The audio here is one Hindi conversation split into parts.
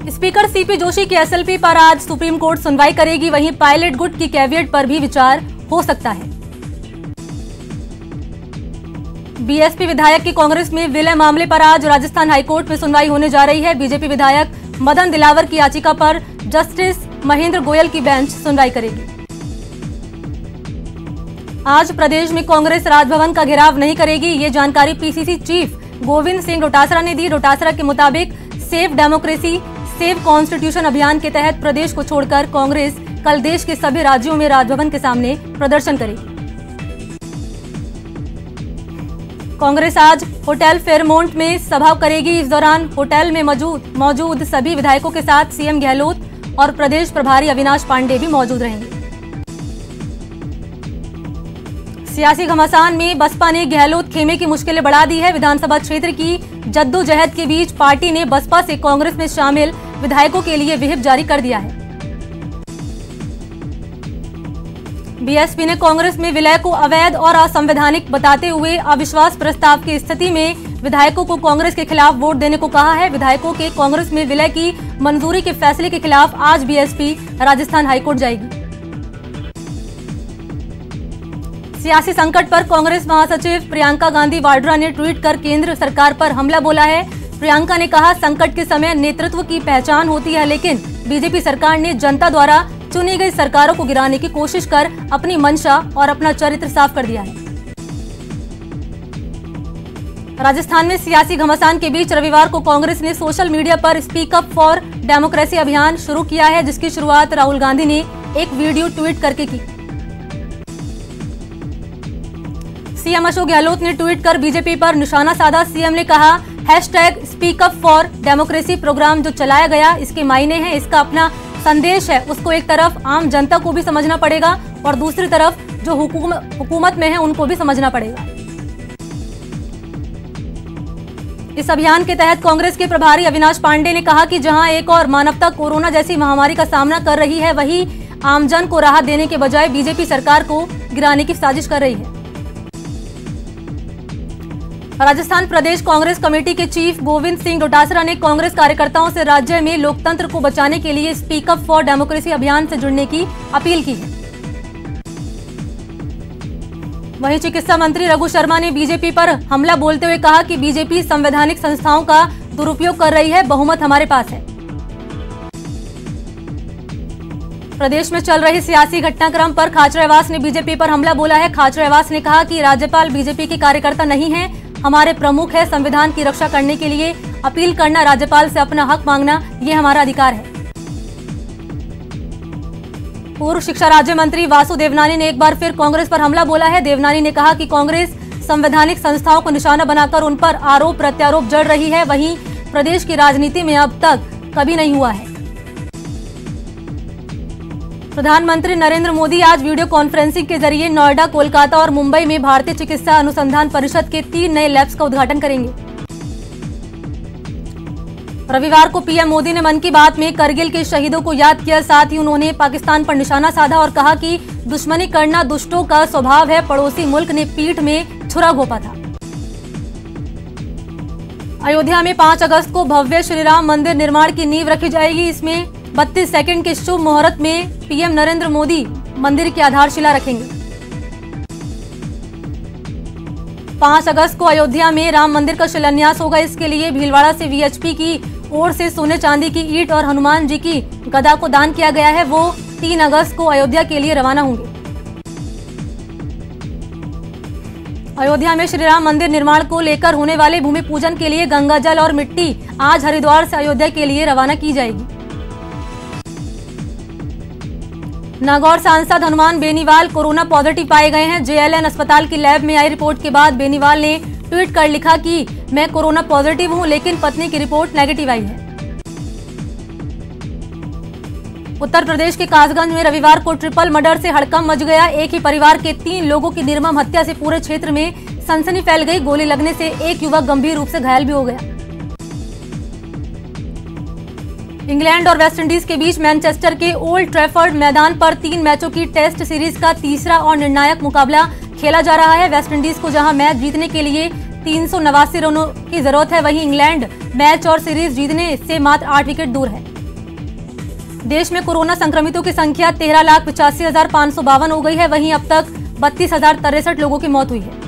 स्पीकर सीपी जोशी की एसएलपी पर आज सुप्रीम कोर्ट सुनवाई करेगी। वहीं पायलट गुट की कैविएट पर भी विचार हो सकता है। बीएसपी विधायक की कांग्रेस में विलय मामले पर आज राजस्थान हाईकोर्ट में सुनवाई होने जा रही है। बीजेपी विधायक मदन दिलावर की याचिका पर जस्टिस महेंद्र गोयल की बेंच सुनवाई करेगी। आज प्रदेश में कांग्रेस राजभवन का घेराव नहीं करेगी। ये जानकारी पीसीसी चीफ गोविंद सिंह डोटासरा ने दी। डोटासरा के मुताबिक सेव डेमोक्रेसी सेव कॉन्स्टिट्यूशन अभियान के तहत प्रदेश को छोड़कर कांग्रेस कल देश के सभी राज्यों में राजभवन के सामने प्रदर्शन करेगी। कांग्रेस आज होटल फेयरमाउंट में सभा करेगी। इस दौरान होटल में मौजूद सभी विधायकों के साथ सीएम गहलोत और प्रदेश प्रभारी अविनाश पांडे भी मौजूद रहेंगे। सियासी घमासान में बसपा ने गहलोत खेमे की मुश्किलें बढ़ा दी है। विधानसभा क्षेत्र की जद्दोजहद के बीच पार्टी ने बसपा से कांग्रेस में शामिल विधायकों के लिए व्हिप जारी कर दिया है। बीएसपी ने कांग्रेस में विलय को अवैध और असंवैधानिक बताते हुए अविश्वास प्रस्ताव की स्थिति में विधायकों को कांग्रेस के खिलाफ वोट देने को कहा है। विधायकों के कांग्रेस में विलय की मंजूरी के फैसले के खिलाफ आज बीएसपी राजस्थान हाईकोर्ट जाएगी। सियासी संकट पर कांग्रेस महासचिव प्रियंका गांधी वाड्रा ने ट्वीट कर केंद्र सरकार पर हमला बोला है। प्रियंका ने कहा, संकट के समय नेतृत्व की पहचान होती है, लेकिन बीजेपी सरकार ने जनता द्वारा चुनी गई सरकारों को गिराने की कोशिश कर अपनी मंशा और अपना चरित्र साफ कर दिया है। राजस्थान में सियासी घमासान के बीच रविवार को कांग्रेस ने सोशल मीडिया पर स्पीक अप फॉर डेमोक्रेसी अभियान शुरू किया है, जिसकी शुरुआत राहुल गांधी ने एक वीडियो ट्वीट करके की। सीएम अशोक गहलोत ने ट्वीट कर बीजेपी पर निशाना साधा। सीएम ने कहा, #speak up for democracy program जो चलाया गया इसके मायने हैं, इसका अपना संदेश है। उसको एक तरफ आम जनता को भी समझना पड़ेगा और दूसरी तरफ जो हुकूमत में है उनको भी समझना पड़ेगा। इस अभियान के तहत कांग्रेस के प्रभारी अविनाश पांडे ने कहा कि जहां एक और मानवता कोरोना जैसी महामारी का सामना कर रही है, वहीं आमजन को राहत देने के बजाय बीजेपी सरकार को गिराने की साजिश कर रही है। राजस्थान प्रदेश कांग्रेस कमेटी के चीफ गोविंद सिंह डोटासरा ने कांग्रेस कार्यकर्ताओं से राज्य में लोकतंत्र को बचाने के लिए स्पीक अप फॉर डेमोक्रेसी अभियान से जुड़ने की अपील की है। वहीं चिकित्सा मंत्री रघु शर्मा ने बीजेपी पर हमला बोलते हुए कहा कि बीजेपी संवैधानिक संस्थाओं का दुरुपयोग कर रही है, बहुमत हमारे पास है। प्रदेश में चल रही सियासी घटनाक्रम पर खाचरियावास ने बीजेपी पर हमला बोला है। खाचरियावास ने कहा कि राज्यपाल बीजेपी के कार्यकर्ता नहीं है, हमारे प्रमुख है। संविधान की रक्षा करने के लिए अपील करना, राज्यपाल से अपना हक मांगना, ये हमारा अधिकार है। पूर्व शिक्षा राज्य मंत्री वासु देवनानी ने एक बार फिर कांग्रेस पर हमला बोला है। देवनानी ने कहा कि कांग्रेस संवैधानिक संस्थाओं को निशाना बनाकर उन पर आरोप प्रत्यारोप जड़ रही है, वहीं प्रदेश की राजनीति में अब तक कभी नहीं हुआ है। प्रधानमंत्री नरेंद्र मोदी आज वीडियो कॉन्फ्रेंसिंग के जरिए नोएडा, कोलकाता और मुंबई में भारतीय चिकित्सा अनुसंधान परिषद के 3 नए लैब्स का उद्घाटन करेंगे। रविवार को पीएम मोदी ने मन की बात में करगिल के शहीदों को याद किया। साथ ही उन्होंने पाकिस्तान पर निशाना साधा और कहा कि दुश्मनी करना दुष्टों का स्वभाव है, पड़ोसी मुल्क ने पीठ में छुरा घोंपा था। अयोध्या में 5 अगस्त को भव्य श्रीराम मंदिर निर्माण की नींव रखी जाएगी। इसमें 32 सेकंड के शुभ मुहूर्त में पीएम नरेंद्र मोदी मंदिर की आधारशिला रखेंगे। 5 अगस्त को अयोध्या में राम मंदिर का शिलान्यास होगा। इसके लिए भीलवाड़ा से वीएचपी की ओर से सोने चांदी की ईंट और हनुमान जी की गदा को दान किया गया है। वो 3 अगस्त को अयोध्या के लिए रवाना होंगे। अयोध्या में श्रीराम मंदिर निर्माण को लेकर होने वाले भूमि पूजन के लिए गंगा जल और मिट्टी आज हरिद्वार से अयोध्या के लिए रवाना की जाएगी। नागौर सांसद हनुमान बेनीवाल कोरोना पॉजिटिव पाए गए हैं। जेएलएन अस्पताल की लैब में आई रिपोर्ट के बाद बेनीवाल ने ट्वीट कर लिखा कि मैं कोरोना पॉजिटिव हूं, लेकिन पत्नी की रिपोर्ट नेगेटिव आई है। उत्तर प्रदेश के कासगंज में रविवार को ट्रिपल मर्डर से हड़कंप मच गया। एक ही परिवार के 3 लोगों की निर्मम हत्या से पूरे क्षेत्र में सनसनी फैल गई। गोली लगने से एक युवक गंभीर रूप से घायल भी हो गया। इंग्लैंड और वेस्टइंडीज के बीच मैनचेस्टर के ओल्ड ट्रैफर्ड मैदान पर 3 मैचों की टेस्ट सीरीज का तीसरा और निर्णायक मुकाबला खेला जा रहा है। वेस्टइंडीज को जहां मैच जीतने के लिए 389 रनों की जरूरत है, वहीं इंग्लैंड मैच और सीरीज जीतने से मात्र 8 विकेट दूर है। देश में कोरोना संक्रमितों की संख्या 13,85,552 हो गई है। वहीं अब तक 32,063 लोगों की मौत हुई है।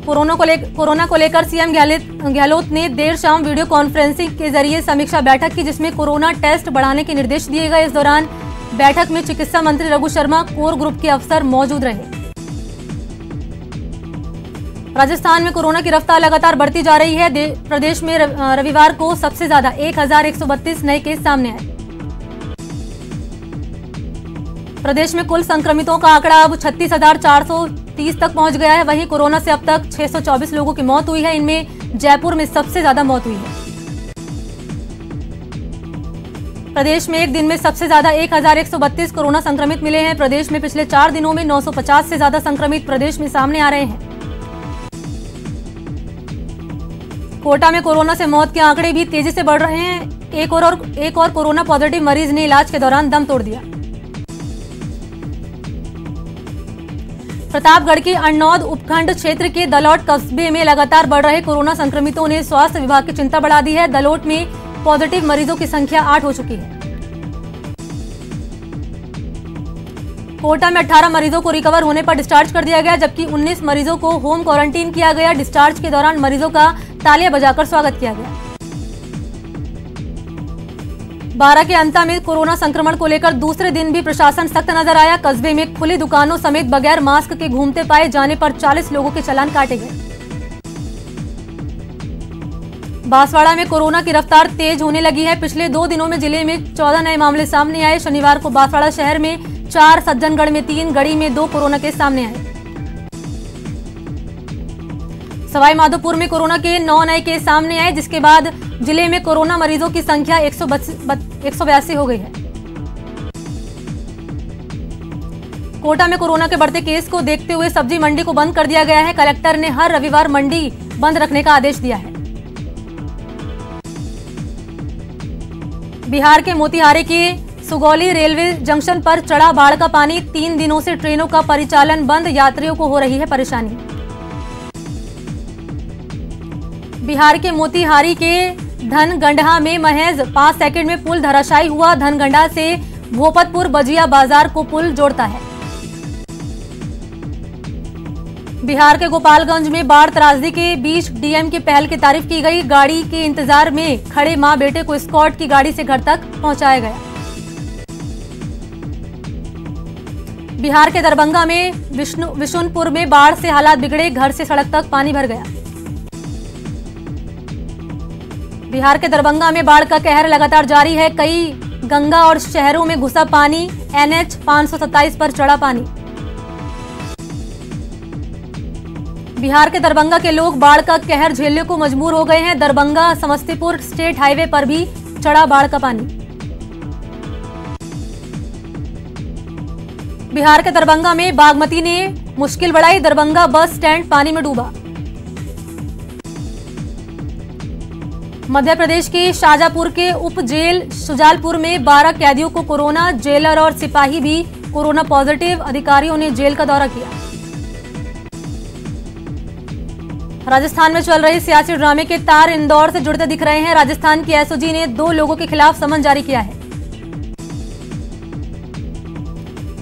कोरोना को लेकर सीएम गहलोत ने देर शाम वीडियो कॉन्फ्रेंसिंग के जरिए समीक्षा बैठक की, जिसमें कोरोना टेस्ट बढ़ाने के निर्देश दिए गए। इस दौरान बैठक में चिकित्सा मंत्री रघु शर्मा, कोर ग्रुप के अफसर मौजूद रहे। राजस्थान में कोरोना की रफ्तार लगातार बढ़ती जा रही है। प्रदेश में रविवार को सबसे ज्यादा 1,132 नए केस सामने आए। प्रदेश में कुल संक्रमितों का आंकड़ा अब 36,430 तक पहुंच गया है। वहीं कोरोना से अब तक 624 लोगों की मौत हुई है। इनमें जयपुर में सबसे ज्यादा मौत हुई है। प्रदेश में एक दिन में सबसे ज्यादा 1,132 कोरोना संक्रमित मिले हैं। प्रदेश में पिछले 4 दिनों में 950 से ज्यादा संक्रमित प्रदेश में सामने आ रहे हैं। कोटा में कोरोना से मौत के आंकड़े भी तेजी से बढ़ रहे हैं। एक और कोरोना पॉजिटिव मरीज ने इलाज के दौरान दम तोड़ दिया। प्रतापगढ़ के अरनौद उपखंड क्षेत्र के दलोट कस्बे में लगातार बढ़ रहे कोरोना संक्रमितों ने स्वास्थ्य विभाग की चिंता बढ़ा दी है। दलोट में पॉजिटिव मरीजों की संख्या 8 हो चुकी है। कोटा में 18 मरीजों को रिकवर होने पर डिस्चार्ज कर दिया गया, जबकि 19 मरीजों को होम क्वारंटीन किया गया। डिस्चार्ज के दौरान मरीजों का तालियां बजाकर स्वागत किया गया। 12 के अंता में कोरोना संक्रमण को लेकर दूसरे दिन भी प्रशासन सख्त नजर आया। कस्बे में खुली दुकानों समेत बगैर मास्क के घूमते पाए जाने पर 40 लोगों के चालान काटे गए। बांसवाड़ा में कोरोना की रफ्तार तेज होने लगी है। पिछले 2 दिनों में जिले में 14 नए मामले सामने आए। शनिवार को बांसवाड़ा शहर में 4, सज्जनगढ़ में 3, गढ़ी में 2 कोरोना केस सामने आए। सवाई माधोपुर में कोरोना के 9 नए केस सामने आए, जिसके बाद जिले में कोरोना मरीजों की संख्या 182 हो गई है। कोटा में कोरोना के बढ़ते केस को देखते हुए सब्जी मंडी को बंद कर दिया गया है। कलेक्टर ने हर रविवार मंडी बंद रखने का आदेश दिया है। बिहार के मोतिहारी के सुगौली रेलवे जंक्शन पर चढ़ा बाढ़ का पानी। 3 दिनों से ट्रेनों का परिचालन बंद, यात्रियों को हो रही है परेशानी। बिहार के मोतिहारी के धनगंडा में महज 5 सेकंड में पुल धराशायी हुआ। धनगंडा से भोपतपुर बजिया बाजार को पुल जोड़ता है। बिहार के गोपालगंज में बाढ़ त्रासदी के बीच डीएम की पहल की तारीफ की गई। गाड़ी के इंतजार में खड़े मां बेटे को स्कॉट की गाड़ी से घर तक पहुंचाया गया। बिहार के दरभंगा में विशुनपुर में बाढ़ से हालात बिगड़े, घर से सड़क तक पानी भर गया। बिहार के दरभंगा में बाढ़ का कहर लगातार जारी है। कई गंगा और शहरों में घुसा पानी। एनएच 527 पर चढ़ा पानी। बिहार के दरभंगा के लोग बाढ़ का कहर झेलने को मजबूर हो गए हैं। दरभंगा समस्तीपुर स्टेट हाईवे पर भी चढ़ा बाढ़ का पानी। बिहार के दरभंगा में बागमती ने मुश्किल बढ़ाई। दरभंगा बस स्टैंड पानी में डूबा। मध्य प्रदेश के शाजापुर के उप जेल शुजालपुर में 12 कैदियों को कोरोना। जेलर और सिपाही भी कोरोना पॉजिटिव। अधिकारियों ने जेल का दौरा किया। राजस्थान में चल रहे सियासी ड्रामे के तार इंदौर से जुड़ते दिख रहे हैं। राजस्थान की एसओजी ने 2 लोगों के खिलाफ समन जारी किया है।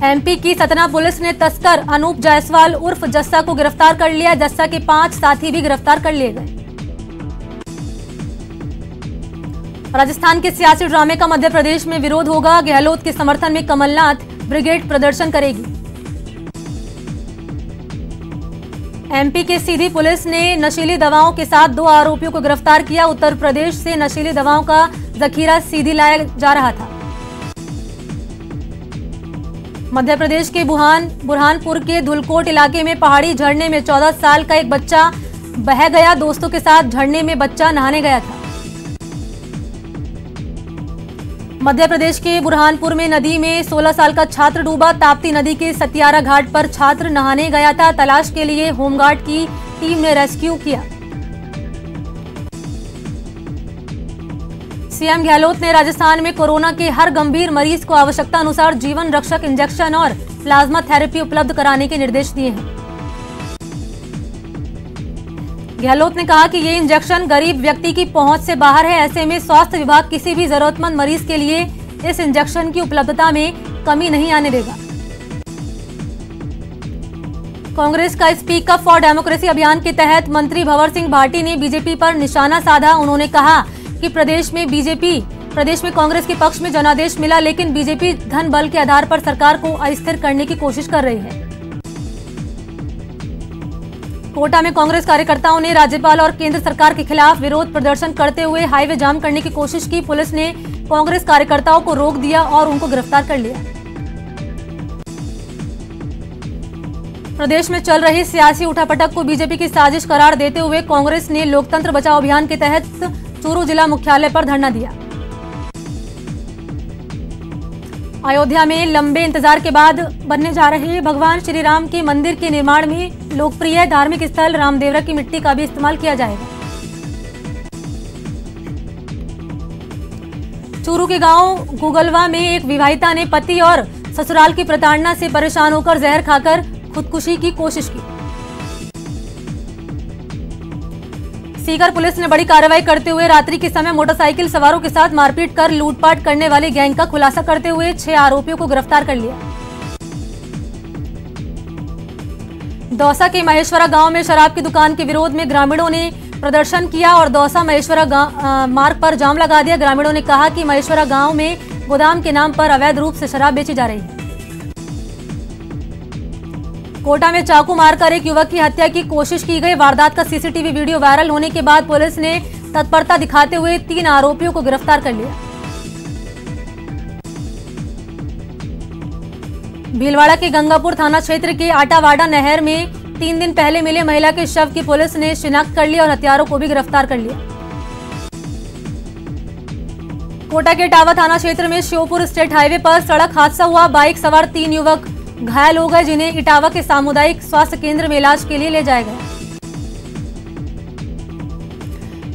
एमपी की सतना पुलिस ने तस्कर अनूप जायसवाल उर्फ जस्सा को गिरफ्तार कर लिया। जस्सा के 5 साथी भी गिरफ्तार कर लिए गए। राजस्थान के सियासी ड्रामे का मध्य प्रदेश में विरोध होगा। गहलोत के समर्थन में कमलनाथ ब्रिगेड प्रदर्शन करेगी। एमपी के सीधी पुलिस ने नशीली दवाओं के साथ 2 आरोपियों को गिरफ्तार किया। उत्तर प्रदेश से नशीली दवाओं का जखीरा सीधी लाया जा रहा था। मध्य प्रदेश के बुरहानपुर के धुलकोट इलाके में पहाड़ी झरने में 14 साल का एक बच्चा बह गया। दोस्तों के साथ झरने में बच्चा नहाने गया था। मध्य प्रदेश के बुरहानपुर में नदी में 16 साल का छात्र डूबा। ताप्ती नदी के सतियारा घाट पर छात्र नहाने गया था। तलाश के लिए होमगार्ड की टीम ने रेस्क्यू किया। सीएम गहलोत ने राजस्थान में कोरोना के हर गंभीर मरीज को आवश्यकता अनुसार जीवन रक्षक इंजेक्शन और प्लाज्मा थेरेपी उपलब्ध कराने के निर्देश दिए हैं। गहलोत ने कहा कि ये इंजेक्शन गरीब व्यक्ति की पहुंच से बाहर है। ऐसे में स्वास्थ्य विभाग किसी भी जरूरतमंद मरीज के लिए इस इंजेक्शन की उपलब्धता में कमी नहीं आने देगा। कांग्रेस का स्पीक अप फॉर डेमोक्रेसी अभियान के तहत मंत्री भंवर सिंह भाटी ने बीजेपी पर निशाना साधा। उन्होंने कहा कि प्रदेश में कांग्रेस के पक्ष में जनादेश मिला, लेकिन बीजेपी धन बल के आधार पर सरकार को अस्थिर करने की कोशिश कर रही है। कोटा में कांग्रेस कार्यकर्ताओं ने राज्यपाल और केंद्र सरकार के खिलाफ विरोध प्रदर्शन करते हुए हाईवे जाम करने की कोशिश की। पुलिस ने कांग्रेस कार्यकर्ताओं को रोक दिया और उनको गिरफ्तार कर लिया। प्रदेश में चल रही सियासी उठापटक को बीजेपी की साजिश करार देते हुए कांग्रेस ने लोकतंत्र बचाओ अभियान के तहत चूरू जिला मुख्यालय पर धरना दिया। अयोध्या में लंबे इंतजार के बाद बनने जा रहे भगवान श्री राम के मंदिर के निर्माण में लोकप्रिय धार्मिक स्थल रामदेवरा की मिट्टी का भी इस्तेमाल किया जाएगा। चूरू के गांव गुगलवा में एक विवाहिता ने पति और ससुराल की प्रताड़ना से परेशान होकर जहर खाकर खुदकुशी की कोशिश की। सीकर पुलिस ने बड़ी कार्रवाई करते हुए रात्रि के समय मोटरसाइकिल सवारों के साथ मारपीट कर लूटपाट करने वाले गैंग का खुलासा करते हुए 6 आरोपियों को गिरफ्तार कर लिया। दौसा के महेश्वरा गांव में शराब की दुकान के विरोध में ग्रामीणों ने प्रदर्शन किया और दौसा महेश्वरा मार्ग पर जाम लगा दिया। ग्रामीणों ने कहा कि महेश्वरा गांव में गोदाम के नाम पर अवैध रूप से शराब बेची जा रही है। कोटा में चाकू मारकर एक युवक की हत्या की कोशिश की गई। वारदात का सीसीटीवी वीडियो वायरल होने के बाद पुलिस ने तत्परता दिखाते हुए 3 आरोपियों को गिरफ्तार कर लिया। भीलवाड़ा के गंगापुर थाना क्षेत्र के आटावाड़ा नहर में 3 दिन पहले मिले महिला के शव की पुलिस ने शिनाख्त कर ली और हत्यारों को भी गिरफ्तार कर लिया। कोटा के इटावा थाना क्षेत्र में श्योपुर स्टेट हाईवे पर सड़क हादसा हुआ। बाइक सवार 3 युवक घायल हो गए, जिन्हें इटावा के सामुदायिक स्वास्थ्य केंद्र में इलाज के लिए ले जाया गया।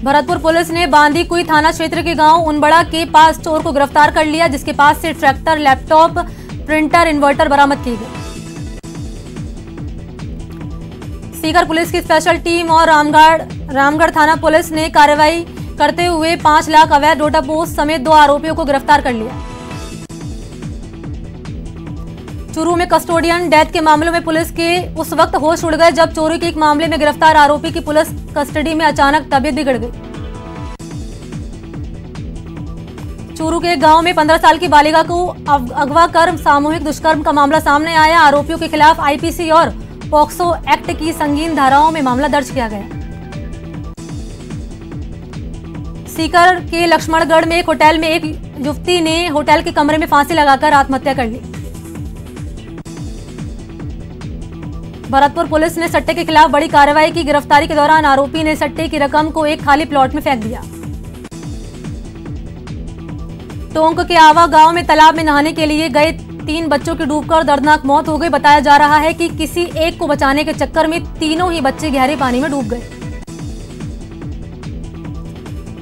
भरतपुर पुलिस ने बांदीकुई थाना क्षेत्र के गांव उनबड़ा के पास चोर को गिरफ्तार कर लिया, जिसके पास से ट्रैक्टर, लैपटॉप, प्रिंटर, इन्वर्टर बरामद की गई। सीकर पुलिस की स्पेशल टीम और रामगढ़ थाना पुलिस ने कार्रवाई करते हुए 5 लाख अवैध डोडा पोस्ट समेत 2 आरोपियों को गिरफ्तार कर लिया। चूरू में कस्टोडियन डेथ के मामलों में पुलिस के उस वक्त होश उड़ गए जब चोरी के एक मामले में गिरफ्तार आरोपी की पुलिस कस्टडी में अचानक तबीयत बिगड़ गई। चूरू के गांव में 15 साल की बालिका को अगवा कर सामूहिक दुष्कर्म का मामला सामने आया। आरोपियों के खिलाफ आईपीसी और पॉक्सो एक्ट की संगीन धाराओं में मामला दर्ज किया गया। सीकर के लक्ष्मणगढ़ में एक होटल में एक युवती ने होटल के कमरे में फांसी लगाकर आत्महत्या कर ली। भरतपुर पुलिस ने सट्टे के खिलाफ बड़ी कार्रवाई की। गिरफ्तारी के दौरान आरोपी ने सट्टे की रकम को एक खाली प्लॉट में फेंक दिया। टोंक के आवा गांव में तालाब में नहाने के लिए गए 3 बच्चों की डूबकर दर्दनाक मौत हो गई। बताया जा रहा है कि किसी एक को बचाने के चक्कर में तीनों ही बच्चे गहरे पानी में डूब गए।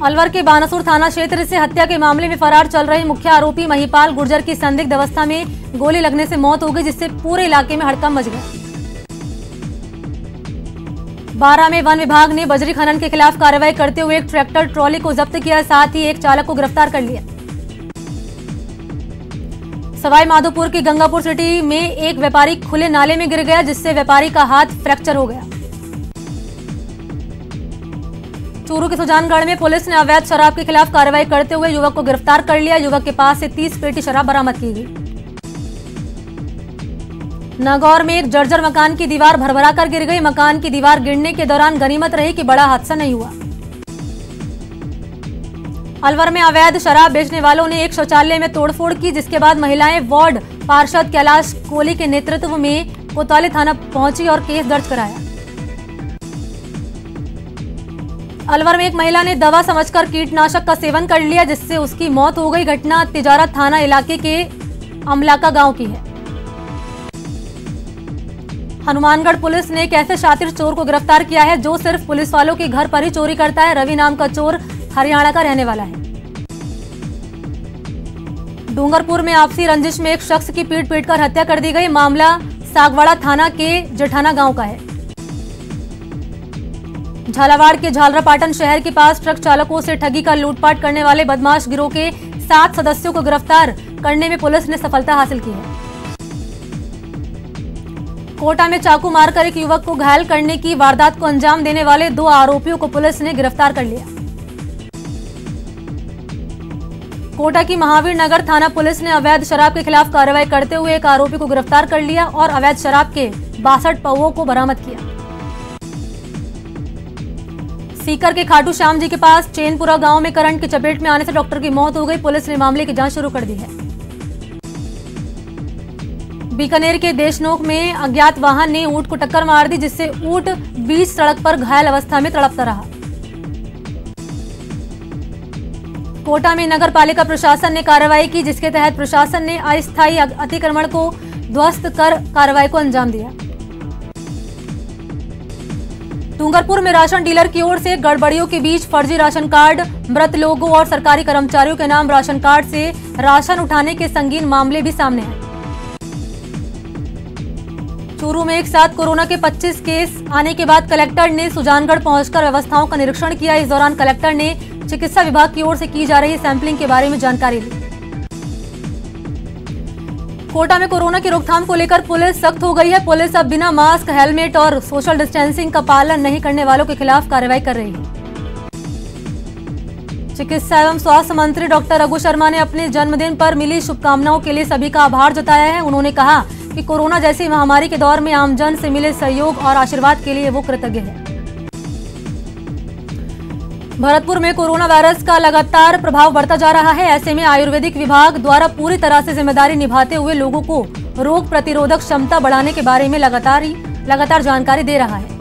अलवर के बानासुर थाना क्षेत्र से हत्या के मामले में फरार चल रहे मुख्य आरोपी महिपाल गुर्जर की संदिग्ध अवस्था में गोली लगने से मौत हो गई, जिससे पूरे इलाके में हड़कंप मच गया। बारा में वन विभाग ने बजरी खनन के खिलाफ कार्रवाई करते हुए एक ट्रैक्टर ट्रॉली को जब्त किया, साथ ही एक चालक को गिरफ्तार कर लिया। सवाई माधोपुर की गंगापुर सिटी में एक व्यापारी खुले नाले में गिर गया, जिससे व्यापारी का हाथ फ्रैक्चर हो गया। चूरू के सुजानगढ़ में पुलिस ने अवैध शराब के खिलाफ कार्रवाई करते हुए युवक को गिरफ्तार कर लिया। युवक के पास से 30 पेटी शराब बरामद की गई। नागौर में एक जर्जर मकान की दीवार भरभरा कर गिर गई। मकान की दीवार गिरने के दौरान गनीमत रही कि बड़ा हादसा नहीं हुआ। अलवर में अवैध शराब बेचने वालों ने एक शौचालय में तोड़फोड़ की, जिसके बाद महिलाएं वार्ड पार्षद कैलाश कोहली के नेतृत्व में कोतवाली थाना पहुंची और केस दर्ज कराया। अलवर में एक महिला ने दवा समझकर कीटनाशक का सेवन कर लिया, जिससे उसकी मौत हो गई। घटना तिजारत थाना इलाके के अमलाका गांव की है। हनुमानगढ़ पुलिस ने एक ऐसे शातिर चोर को गिरफ्तार किया है जो सिर्फ पुलिस वालों के घर पर ही चोरी करता है। रवि नाम का चोर हरियाणा का रहने वाला है। डूंगरपुर में आपसी रंजिश में एक शख्स की पीट-पीटकर हत्या कर दी गई। मामला सागवाड़ा थाना के जेठाना गांव का है। झालावाड़ के झालरापाटन शहर के पास ट्रक चालकों से ठगी का लूटपाट करने वाले बदमाश गिरोह के 7 सदस्यों को गिरफ्तार करने में पुलिस ने सफलता हासिल की है। कोटा में चाकू मारकर एक युवक को घायल करने की वारदात को अंजाम देने वाले 2 आरोपियों को पुलिस ने गिरफ्तार कर लिया। कोटा की महावीर नगर थाना पुलिस ने अवैध शराब के खिलाफ कार्रवाई करते हुए एक आरोपी को गिरफ्तार कर लिया और अवैध शराब के 62 पौवों को बरामद किया। सीकर के खाटू श्याम जी के पास चैनपुरा गांव में करंट की चपेट में आने से डॉक्टर की मौत हो गई। पुलिस ने मामले की जांच शुरू कर दी है। बीकानेर के देशनोक में अज्ञात वाहन ने ऊंट को टक्कर मार दी, जिससे ऊंट बीच सड़क पर घायल अवस्था में तड़पता रहा। कोटा में नगर पालिका प्रशासन ने कार्रवाई की, जिसके तहत प्रशासन ने अस्थायी अतिक्रमण को ध्वस्त कर कार्रवाई को अंजाम दिया। डूंगरपुर में राशन डीलर की ओर से गड़बड़ियों के बीच फर्जी राशन कार्ड, मृत लोगों और सरकारी कर्मचारियों के नाम राशन कार्ड से राशन उठाने के संगीन मामले भी सामने आए। चूरू में एक साथ कोरोना के 25 केस आने के बाद कलेक्टर ने सुजानगढ़ पहुंचकर व्यवस्थाओं का निरीक्षण किया। इस दौरान कलेक्टर ने चिकित्सा विभाग की ओर से की जा रही सैंपलिंग के बारे में जानकारी ली। कोटा में कोरोना की रोकथाम को लेकर पुलिस सख्त हो गई है। पुलिस अब बिना मास्क, हेलमेट और सोशल डिस्टेंसिंग का पालन नहीं करने वालों के खिलाफ कार्रवाई कर रही है। चिकित्सा एवं स्वास्थ्य मंत्री डॉक्टर रघु शर्मा ने अपने जन्मदिन पर मिली शुभकामनाओं के लिए सभी का आभार जताया है। उन्होंने कहा कि कोरोना जैसी महामारी के दौर में आमजन से मिले सहयोग और आशीर्वाद के लिए वो कृतज्ञ है। भरतपुर में कोरोना वायरस का लगातार प्रभाव बढ़ता जा रहा है। ऐसे में आयुर्वेदिक विभाग द्वारा पूरी तरह से जिम्मेदारी निभाते हुए लोगों को रोग प्रतिरोधक क्षमता बढ़ाने के बारे में लगातार जानकारी दे रहा है।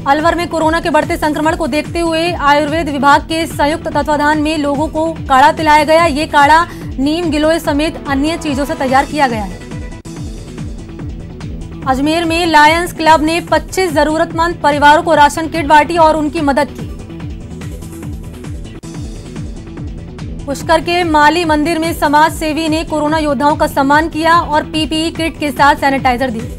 अलवर में कोरोना के बढ़ते संक्रमण को देखते हुए आयुर्वेद विभाग के संयुक्त तत्वाधान में लोगों को काढ़ा पिलाया गया। ये काढ़ा नीम, गिलोय समेत अन्य चीजों से तैयार किया गया है। अजमेर में लायंस क्लब ने 25 जरूरतमंद परिवारों को राशन किट बांटी और उनकी मदद की। पुष्कर के माली मंदिर में समाज सेवी ने कोरोना योद्धाओं का सम्मान किया और पीपीई किट के साथ सैनिटाइजर दिए।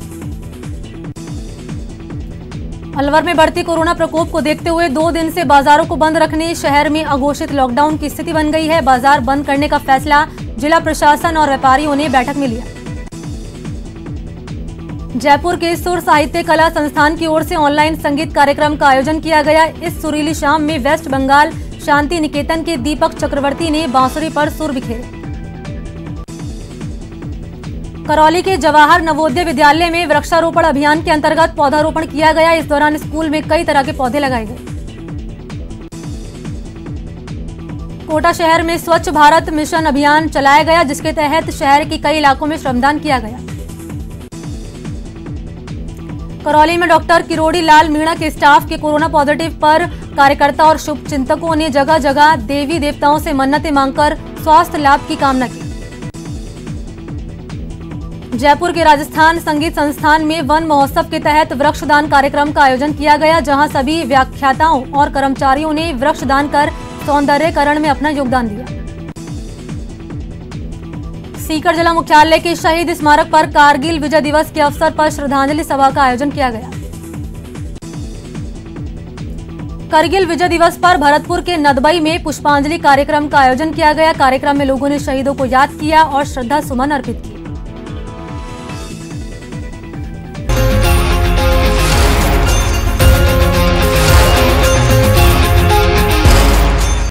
अलवर में बढ़ती कोरोना प्रकोप को देखते हुए 2 दिन से बाजारों को बंद रखने शहर में अघोषित लॉकडाउन की स्थिति बन गई है। बाजार बंद करने का फैसला जिला प्रशासन और व्यापारियों ने बैठक में लिया। जयपुर के सुर साहित्य कला संस्थान की ओर से ऑनलाइन संगीत कार्यक्रम का आयोजन किया गया। इस सुरीली शाम में वेस्ट बंगाल शांति निकेतन के दीपक चक्रवर्ती ने बांसुरी पर सुर बिखेरे। करौली के जवाहर नवोदय विद्यालय में वृक्षारोपण अभियान के अंतर्गत पौधारोपण किया गया। इस दौरान स्कूल में कई तरह के पौधे लगाए गए। कोटा शहर में स्वच्छ भारत मिशन अभियान चलाया गया, जिसके तहत शहर के कई इलाकों में श्रमदान किया गया। करौली में डॉक्टर किरोड़ी लाल मीणा के स्टाफ के कोरोना पॉजिटिव पर कार्यकर्ता और शुभ चिंतकों ने जगह जगह देवी देवताओं से मन्नतें मांगकर स्वास्थ्य लाभ की कामना की। जयपुर के राजस्थान संगीत संस्थान में वन महोत्सव के तहत वृक्षदान कार्यक्रम का आयोजन किया गया, जहां सभी व्याख्याताओं और कर्मचारियों ने वृक्षदान कर सौंदर्यकरण में अपना योगदान दिया। सीकर जिला मुख्यालय के शहीद स्मारक पर कारगिल विजय दिवस के अवसर पर श्रद्धांजलि सभा का आयोजन किया गया। कारगिल विजय दिवस पर भरतपुर के नदबई में पुष्पांजलि कार्यक्रम का आयोजन किया गया। कार्यक्रम में लोगों ने शहीदों को याद किया और श्रद्धा सुमन अर्पित किए।